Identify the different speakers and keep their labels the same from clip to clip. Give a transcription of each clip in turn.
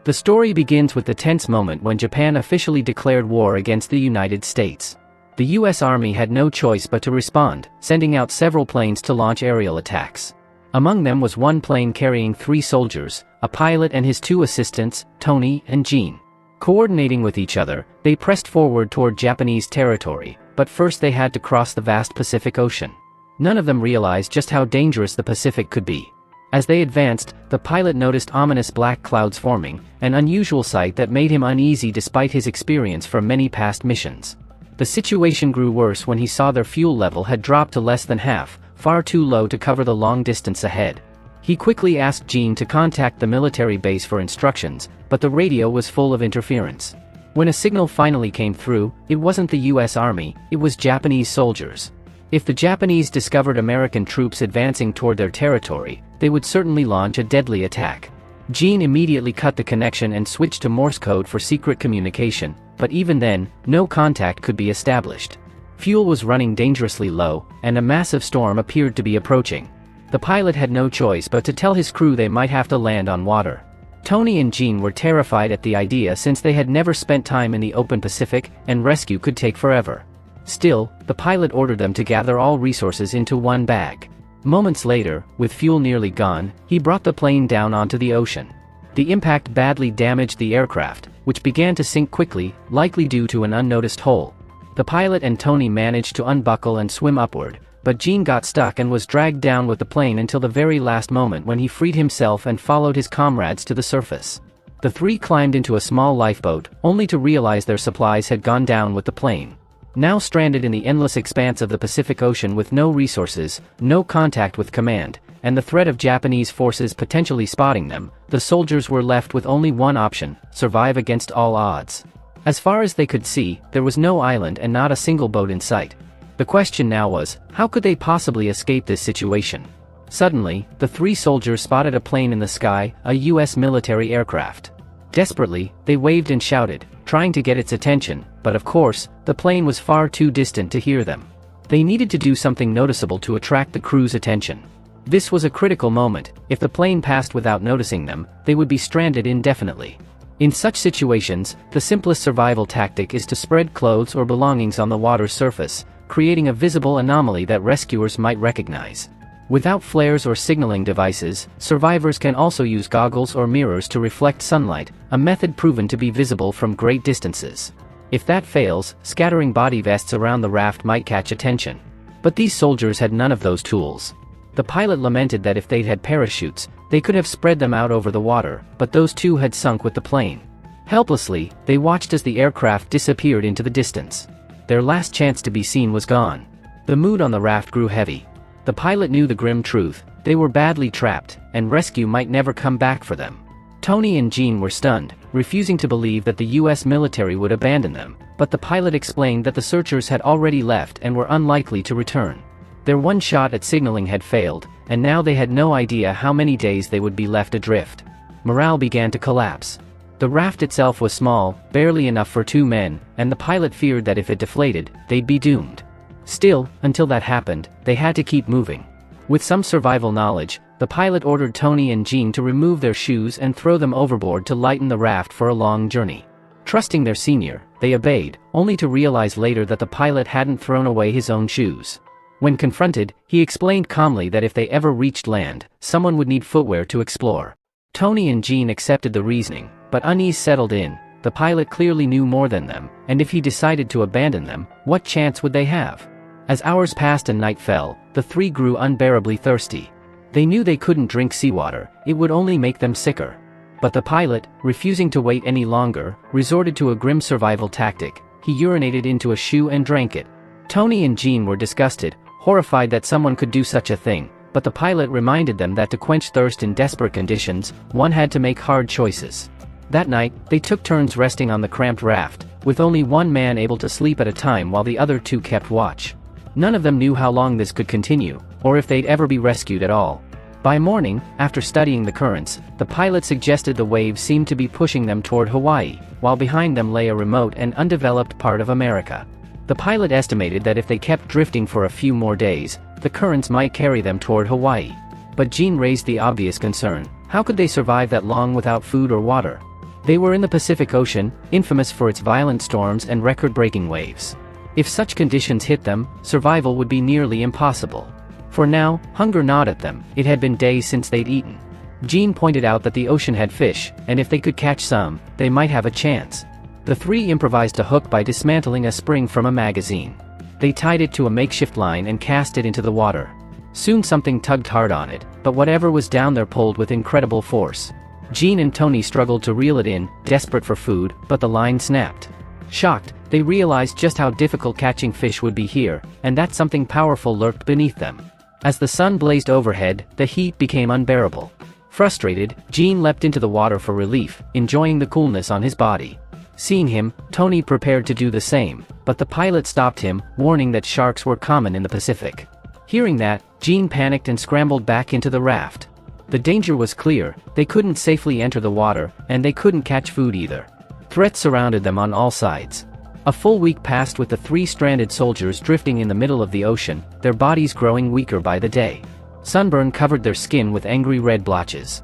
Speaker 1: The story begins with the tense moment when Japan officially declared war against the United States. The US Army had no choice but to respond, sending out several planes to launch aerial attacks. Among them was one plane carrying 3 soldiers, a pilot and his 2 assistants, Tony and Jean. Coordinating with each other, they pressed forward toward Japanese territory, but first they had to cross the vast Pacific Ocean. None of them realized just how dangerous the Pacific could be. As they advanced, the pilot noticed ominous black clouds forming, an unusual sight that made him uneasy despite his experience from many past missions. The situation grew worse when he saw their fuel level had dropped to less than half, far too low to cover the long distance ahead. He quickly asked Jean to contact the military base for instructions, but the radio was full of interference. When a signal finally came through, it wasn't the US Army, it was Japanese soldiers. If the Japanese discovered American troops advancing toward their territory, they would certainly launch a deadly attack. Jean immediately cut the connection and switched to Morse code for secret communication, but even then, no contact could be established. Fuel was running dangerously low, and a massive storm appeared to be approaching. The pilot had no choice but to tell his crew they might have to land on water. Tony and Jean were terrified at the idea since they had never spent time in the open Pacific, and rescue could take forever. Still, the pilot ordered them to gather all resources into one bag. Moments later, with fuel nearly gone, he brought the plane down onto the ocean. The impact badly damaged the aircraft, which began to sink quickly, likely due to an unnoticed hole. The pilot and Tony managed to unbuckle and swim upward, but Jean got stuck and was dragged down with the plane until the very last moment when he freed himself and followed his comrades to the surface. The 3 climbed into a small lifeboat, only to realize their supplies had gone down with the plane. Now stranded in the endless expanse of the Pacific Ocean with no resources, no contact with command, and the threat of Japanese forces potentially spotting them, the soldiers were left with only one option: survive against all odds. As far as they could see, there was no island and not a single boat in sight. The question now was, how could they possibly escape this situation? Suddenly, the 3 soldiers spotted a plane in the sky, a US military aircraft. Desperately, they waved and shouted, trying to get its attention, but of course, the plane was far too distant to hear them. They needed to do something noticeable to attract the crew's attention. This was a critical moment. If the plane passed without noticing them, they would be stranded indefinitely. In such situations, the simplest survival tactic is to spread clothes or belongings on the water's surface, creating a visible anomaly that rescuers might recognize. Without flares or signaling devices, survivors can also use goggles or mirrors to reflect sunlight, a method proven to be visible from great distances. If that fails, scattering body vests around the raft might catch attention. But these soldiers had none of those tools. The pilot lamented that if they'd had parachutes, they could have spread them out over the water, but those 2 had sunk with the plane. Helplessly, they watched as the aircraft disappeared into the distance. Their last chance to be seen was gone. The mood on the raft grew heavy. The pilot knew the grim truth: they were badly trapped, and rescue might never come back for them. Tony and Jean were stunned, refusing to believe that the US military would abandon them, but the pilot explained that the searchers had already left and were unlikely to return. Their one shot at signaling had failed, and now they had no idea how many days they would be left adrift. Morale began to collapse. The raft itself was small, barely enough for 2 men, and the pilot feared that if it deflated, they'd be doomed. Still, until that happened, they had to keep moving. With some survival knowledge, the pilot ordered Tony and Jean to remove their shoes and throw them overboard to lighten the raft for a long journey. Trusting their senior, they obeyed, only to realize later that the pilot hadn't thrown away his own shoes. When confronted, he explained calmly that if they ever reached land, someone would need footwear to explore. Tony and Jean accepted the reasoning, but unease settled in. The pilot clearly knew more than them, and if he decided to abandon them, what chance would they have? As hours passed and night fell, the 3 grew unbearably thirsty. They knew they couldn't drink seawater, it would only make them sicker. But the pilot, refusing to wait any longer, resorted to a grim survival tactic. He urinated into a shoe and drank it. Tony and Jean were disgusted, horrified that someone could do such a thing, but the pilot reminded them that to quench thirst in desperate conditions, one had to make hard choices. That night, they took turns resting on the cramped raft, with only one man able to sleep at a time while the other 2 kept watch. None of them knew how long this could continue, or if they'd ever be rescued at all. By morning, after studying the currents, the pilot suggested the waves seemed to be pushing them toward Hawaii, while behind them lay a remote and undeveloped part of America. The pilot estimated that if they kept drifting for a few more days, the currents might carry them toward Hawaii. But Jean raised the obvious concern: how could they survive that long without food or water? They were in the Pacific Ocean, infamous for its violent storms and record-breaking waves. If such conditions hit them, survival would be nearly impossible. For now, hunger gnawed at them. It had been days since they'd eaten. Jean pointed out that the ocean had fish, and if they could catch some, they might have a chance. The three improvised a hook by dismantling a spring from a magazine. They tied it to a makeshift line and cast it into the water. Soon something tugged hard on it, but whatever was down there pulled with incredible force. Jean and Tony struggled to reel it in, desperate for food, but the line snapped. Shocked, they realized just how difficult catching fish would be here, and that something powerful lurked beneath them. As the sun blazed overhead, the heat became unbearable. Frustrated, Jean leapt into the water for relief, enjoying the coolness on his body. Seeing him, Tony prepared to do the same, but the pilot stopped him, warning that sharks were common in the Pacific. Hearing that, Jean panicked and scrambled back into the raft. The danger was clear: they couldn't safely enter the water, and they couldn't catch food either. Threats surrounded them on all sides. A full week passed with the three stranded soldiers drifting in the middle of the ocean, their bodies growing weaker by the day. Sunburn covered their skin with angry red blotches.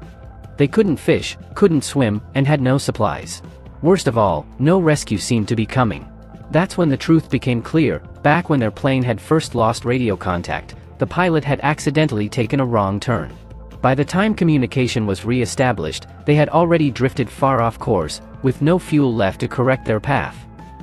Speaker 1: They couldn't fish, couldn't swim, and had no supplies. Worst of all, no rescue seemed to be coming. That's when the truth became clear: back when their plane had first lost radio contact, the pilot had accidentally taken a wrong turn. By the time communication was re-established, they had already drifted far off course, with no fuel left to correct their path.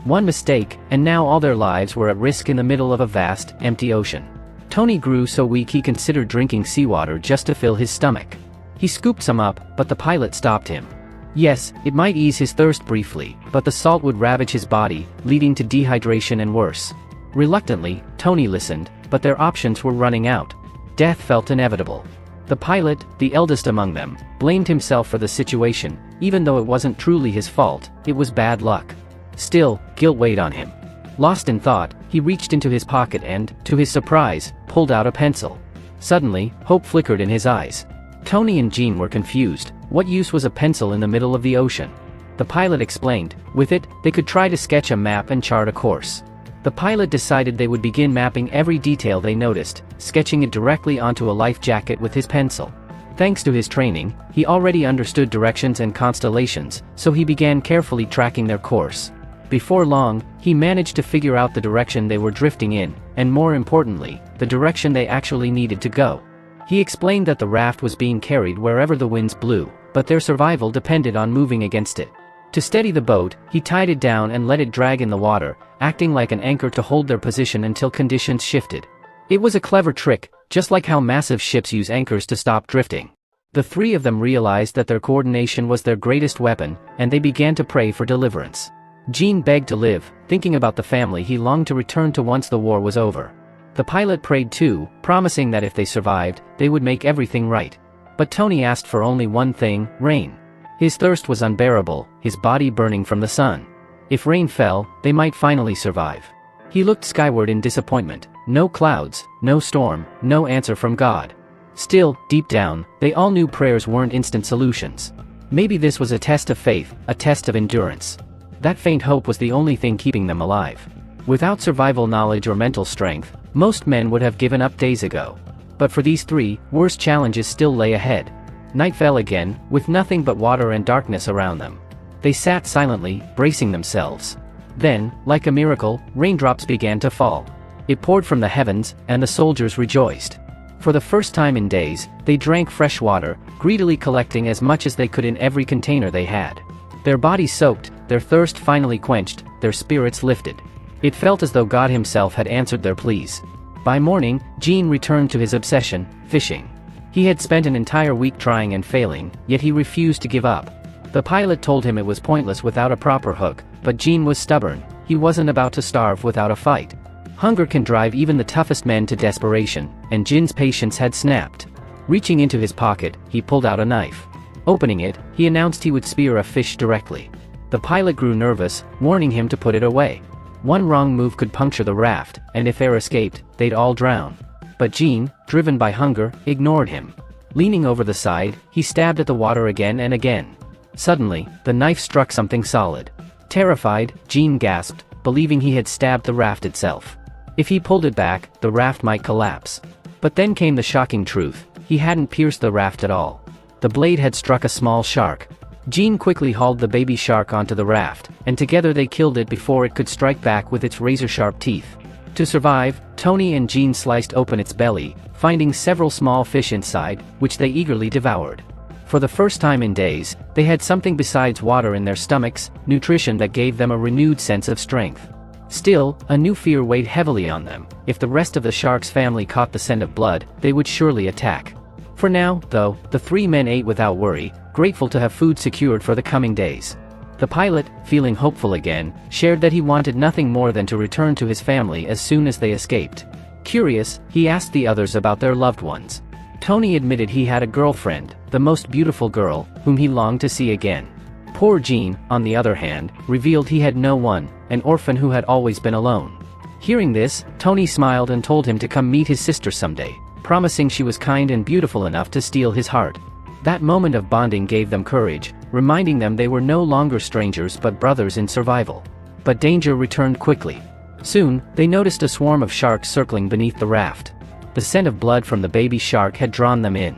Speaker 1: One mistake, and now all their lives were at risk in the middle of a vast, empty ocean. Tony grew so weak he considered drinking seawater just to fill his stomach. He scooped some up, but the pilot stopped him. Yes, it might ease his thirst briefly, but the salt would ravage his body, leading to dehydration and worse. Reluctantly, Tony listened, but their options were running out. Death felt inevitable. The pilot, the eldest among them, blamed himself for the situation. Even though it wasn't truly his fault, it was bad luck. Still, guilt weighed on him. Lost in thought, he reached into his pocket and, to his surprise, pulled out a pencil. Suddenly, hope flickered in his eyes. Tony and Jean were confused. What use was a pencil in the middle of the ocean? The pilot explained: with it, they could try to sketch a map and chart a course. The pilot decided they would begin mapping every detail they noticed, sketching it directly onto a life jacket with his pencil. Thanks to his training, he already understood directions and constellations, so he began carefully tracking their course. Before long, he managed to figure out the direction they were drifting in, and more importantly, the direction they actually needed to go. He explained that the raft was being carried wherever the winds blew, but their survival depended on moving against it. To steady the boat, he tied it down and let it drag in the water, acting like an anchor to hold their position until conditions shifted. It was a clever trick, just like how massive ships use anchors to stop drifting. The three of them realized that their coordination was their greatest weapon, and they began to pray for deliverance. Jean begged to live, thinking about the family he longed to return to once the war was over. The pilot prayed too, promising that if they survived, they would make everything right. But Tony asked for only one thing: rain. His thirst was unbearable, his body burning from the sun. If rain fell, they might finally survive. He looked skyward in disappointment. No clouds, no storm, no answer from God. Still, deep down, they all knew prayers weren't instant solutions. Maybe this was a test of faith, a test of endurance. That faint hope was the only thing keeping them alive. Without survival knowledge or mental strength, most men would have given up days ago. But for these three, worse challenges still lay ahead. Night fell again, with nothing but water and darkness around them. They sat silently, bracing themselves. Then, like a miracle, raindrops began to fall. It poured from the heavens, and the soldiers rejoiced. For the first time in days, they drank fresh water, greedily collecting as much as they could in every container they had. Their bodies soaked, their thirst finally quenched, their spirits lifted. It felt as though God himself had answered their pleas. By morning, Jean returned to his obsession: fishing. He had spent an entire week trying and failing, yet he refused to give up. The pilot told him it was pointless without a proper hook, but Jean was stubborn. He wasn't about to starve without a fight. Hunger can drive even the toughest men to desperation, and Jin's patience had snapped. Reaching into his pocket, he pulled out a knife. Opening it, he announced he would spear a fish directly. The pilot grew nervous, warning him to put it away. One wrong move could puncture the raft, and if air escaped, they'd all drown. But Jean, driven by hunger, ignored him. Leaning over the side, he stabbed at the water again and again. Suddenly, the knife struck something solid. Terrified, Jean gasped, believing he had stabbed the raft itself. If he pulled it back, the raft might collapse. But then came the shocking truth: he hadn't pierced the raft at all. The blade had struck a small shark. Jean quickly hauled the baby shark onto the raft, and together they killed it before it could strike back with its razor-sharp teeth. To survive, Tony and Jean sliced open its belly, finding several small fish inside, which they eagerly devoured. For the first time in days, they had something besides water in their stomachs, nutrition that gave them a renewed sense of strength. Still, a new fear weighed heavily on them. If the rest of the shark's family caught the scent of blood, they would surely attack. For now, though, the three men ate without worry, grateful to have food secured for the coming days. The pilot, feeling hopeful again, shared that he wanted nothing more than to return to his family as soon as they escaped. Curious, he asked the others about their loved ones. Tony admitted he had a girlfriend, the most beautiful girl, whom he longed to see again. Poor Jean, on the other hand, revealed he had no one, an orphan who had always been alone. Hearing this, Tony smiled and told him to come meet his sister someday, promising she was kind and beautiful enough to steal his heart. That moment of bonding gave them courage, reminding them they were no longer strangers but brothers in survival. But danger returned quickly. Soon, they noticed a swarm of sharks circling beneath the raft. The scent of blood from the baby shark had drawn them in.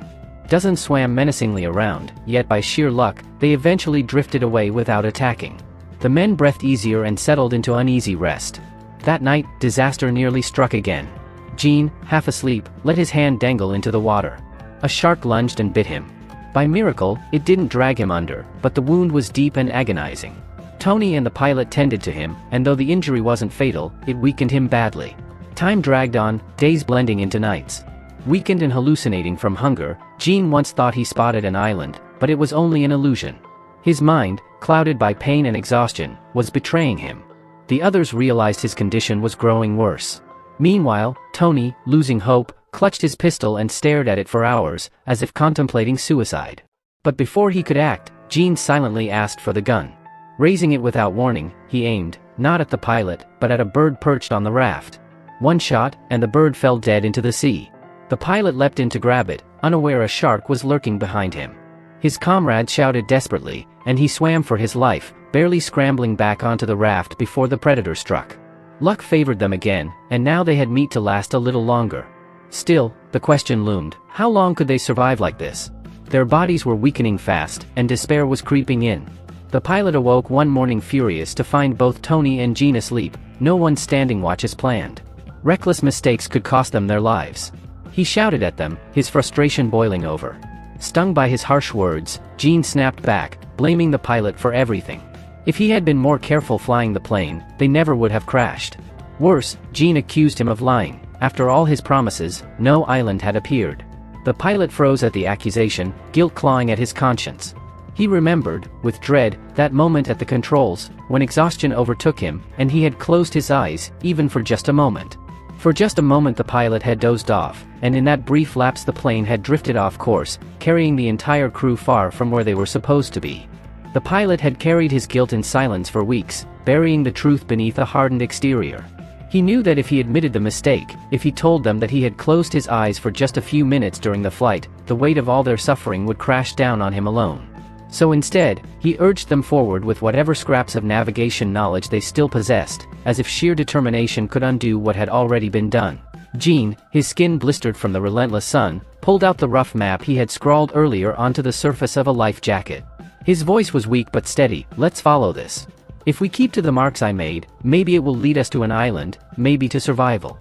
Speaker 1: Dozens swam menacingly around, yet by sheer luck, they eventually drifted away without attacking. The men breathed easier and settled into uneasy rest. That night, disaster nearly struck again. Jean, half asleep, let his hand dangle into the water. A shark lunged and bit him. By miracle, it didn't drag him under, but the wound was deep and agonizing. Tony and the pilot tended to him, and though the injury wasn't fatal, it weakened him badly. Time dragged on, days blending into nights. Weakened and hallucinating from hunger, Jean once thought he spotted an island, but it was only an illusion. His mind, clouded by pain and exhaustion, was betraying him. The others realized his condition was growing worse. Meanwhile, Tony, losing hope, clutched his pistol and stared at it for hours, as if contemplating suicide. But before he could act, Jean silently asked for the gun. Raising it without warning, he aimed, not at the pilot, but at a bird perched on the raft. One shot, and the bird fell dead into the sea. The pilot leapt in to grab it, unaware a shark was lurking behind him. His comrades shouted desperately, and he swam for his life, barely scrambling back onto the raft before the predator struck. Luck favored them again, and now they had meat to last a little longer. Still, the question loomed, how long could they survive like this? Their bodies were weakening fast, and despair was creeping in. The pilot awoke one morning furious to find both Tony and Jean asleep, no one standing watch as planned. Reckless mistakes could cost them their lives. He shouted at them, his frustration boiling over. Stung by his harsh words, Jean snapped back, blaming the pilot for everything. If he had been more careful flying the plane, they never would have crashed. Worse, Jean accused him of lying. After all his promises, no island had appeared. The pilot froze at the accusation, guilt clawing at his conscience. He remembered, with dread, that moment at the controls, when exhaustion overtook him, and he had closed his eyes, even for just a moment. For just a moment the pilot had dozed off, and in that brief lapse the plane had drifted off course, carrying the entire crew far from where they were supposed to be. The pilot had carried his guilt in silence for weeks, burying the truth beneath a hardened exterior. He knew that if he admitted the mistake, if he told them that he had closed his eyes for just a few minutes during the flight, the weight of all their suffering would crash down on him alone. So instead, he urged them forward with whatever scraps of navigation knowledge they still possessed, as if sheer determination could undo what had already been done. Jean, his skin blistered from the relentless sun, pulled out the rough map he had scrawled earlier onto the surface of a life jacket. His voice was weak but steady. Let's follow this. If we keep to the marks I made, maybe it will lead us to an island, maybe to survival.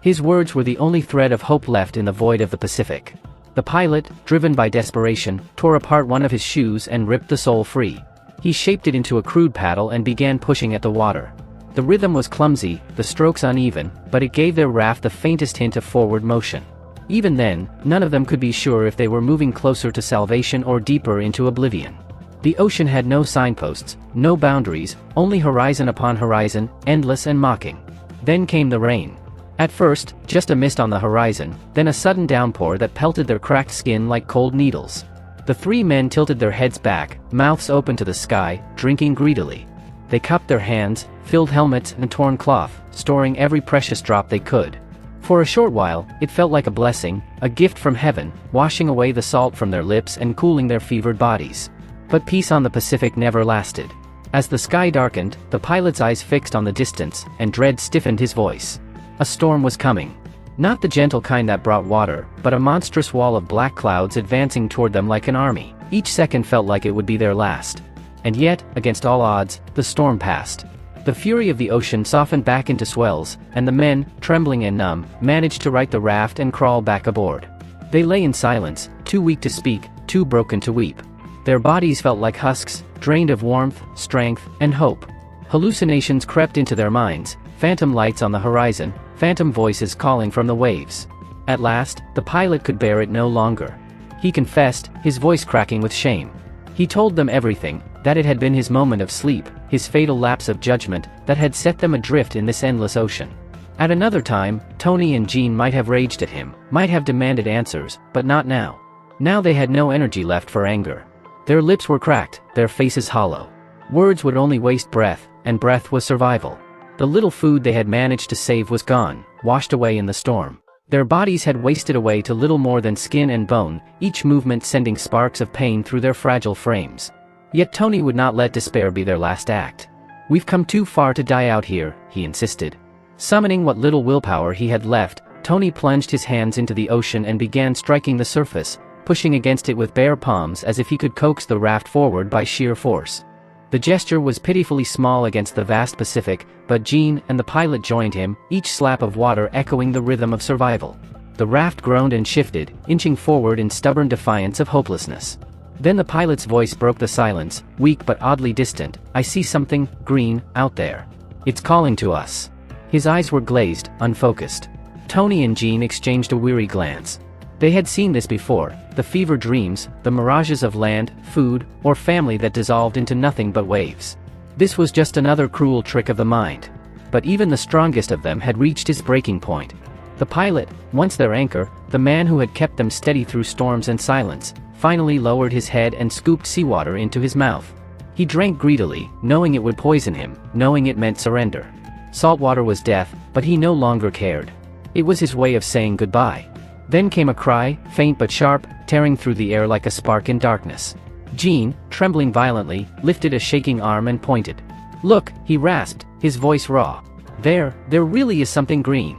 Speaker 1: His words were the only thread of hope left in the void of the Pacific. The pilot, driven by desperation, tore apart one of his shoes and ripped the sole free. He shaped it into a crude paddle and began pushing at the water. The rhythm was clumsy, the strokes uneven, but it gave their raft the faintest hint of forward motion. Even then, none of them could be sure if they were moving closer to salvation or deeper into oblivion. The ocean had no signposts, no boundaries, only horizon upon horizon, endless and mocking. Then came the rain. At first, just a mist on the horizon, then a sudden downpour that pelted their cracked skin like cold needles. The three men tilted their heads back, mouths open to the sky, drinking greedily. They cupped their hands, filled helmets and torn cloth, storing every precious drop they could. For a short while, it felt like a blessing, a gift from heaven, washing away the salt from their lips and cooling their fevered bodies. But peace on the Pacific never lasted. As the sky darkened, the pilot's eyes fixed on the distance, and dread stiffened his voice. A storm was coming. Not the gentle kind that brought water, but a monstrous wall of black clouds advancing toward them like an army. Each second felt like it would be their last. And yet, against all odds, the storm passed. The fury of the ocean softened back into swells, and the men, trembling and numb, managed to right the raft and crawl back aboard. They lay in silence, too weak to speak, too broken to weep. Their bodies felt like husks, drained of warmth, strength, and hope. Hallucinations crept into their minds, phantom lights on the horizon, phantom voices calling from the waves. At last, the pilot could bear it no longer. He confessed, his voice cracking with shame. He told them everything, that it had been his moment of sleep, his fatal lapse of judgment, that had set them adrift in this endless ocean. At another time, Tony and Jean might have raged at him, might have demanded answers, but not now. Now they had no energy left for anger. Their lips were cracked, their faces hollow. Words would only waste breath, and breath was survival. The little food they had managed to save was gone, washed away in the storm. Their bodies had wasted away to little more than skin and bone, each movement sending sparks of pain through their fragile frames. Yet Tony would not let despair be their last act. "We've come too far to die out here," he insisted. Summoning what little willpower he had left, Tony plunged his hands into the ocean and began striking the surface, pushing against it with bare palms as if he could coax the raft forward by sheer force. The gesture was pitifully small against the vast Pacific, but Jean and the pilot joined him, each slap of water echoing the rhythm of survival. The raft groaned and shifted, inching forward in stubborn defiance of hopelessness. Then the pilot's voice broke the silence, weak but oddly distant. "I see something, green, out there. It's calling to us." His eyes were glazed, unfocused. Tony and Jean exchanged a weary glance. They had seen this before, the fever dreams, the mirages of land, food, or family that dissolved into nothing but waves. This was just another cruel trick of the mind. But even the strongest of them had reached his breaking point. The pilot, once their anchor, the man who had kept them steady through storms and silence, finally lowered his head and scooped seawater into his mouth. He drank greedily, knowing it would poison him, knowing it meant surrender. Salt water was death, but he no longer cared. It was his way of saying goodbye. Then came a cry, faint but sharp, tearing through the air like a spark in darkness. Jean, trembling violently, lifted a shaking arm and pointed. "Look," he rasped, his voice raw. There really is something green."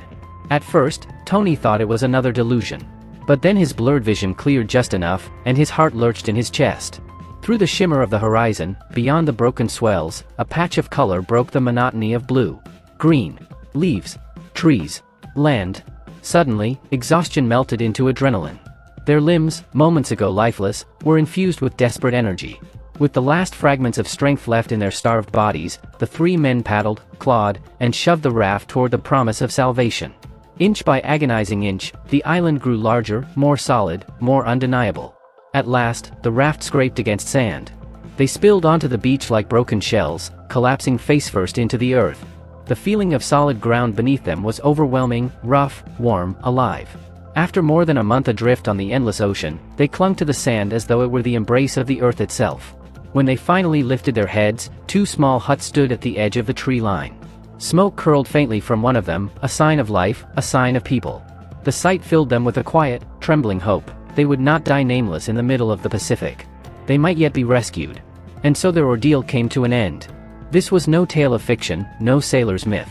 Speaker 1: At first, Tony thought it was another delusion. But then his blurred vision cleared just enough, and his heart lurched in his chest. Through the shimmer of the horizon, beyond the broken swells, a patch of color broke the monotony of blue. Green. Leaves. Trees. Land. Suddenly, exhaustion melted into adrenaline. Their limbs, moments ago lifeless, were infused with desperate energy. With the last fragments of strength left in their starved bodies, the three men paddled, clawed, and shoved the raft toward the promise of salvation. Inch by agonizing inch, the island grew larger, more solid, more undeniable. At last, the raft scraped against sand. They spilled onto the beach like broken shells, collapsing face-first into the earth. The feeling of solid ground beneath them was overwhelming, rough, warm, alive. After more than a month adrift on the endless ocean, they clung to the sand as though it were the embrace of the earth itself. When they finally lifted their heads, two small huts stood at the edge of the tree line. Smoke curled faintly from one of them, a sign of life, a sign of people. The sight filled them with a quiet, trembling hope. They would not die nameless in the middle of the Pacific. They might yet be rescued. And so their ordeal came to an end. This was no tale of fiction, no sailor's myth.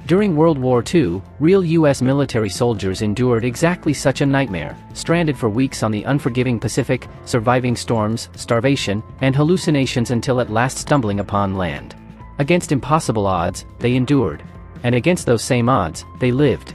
Speaker 1: During World War II, real U.S. military soldiers endured exactly such a nightmare, stranded for weeks on the unforgiving Pacific, surviving storms, starvation, and hallucinations until at last stumbling upon land. Against impossible odds, they endured. And against those same odds, they lived.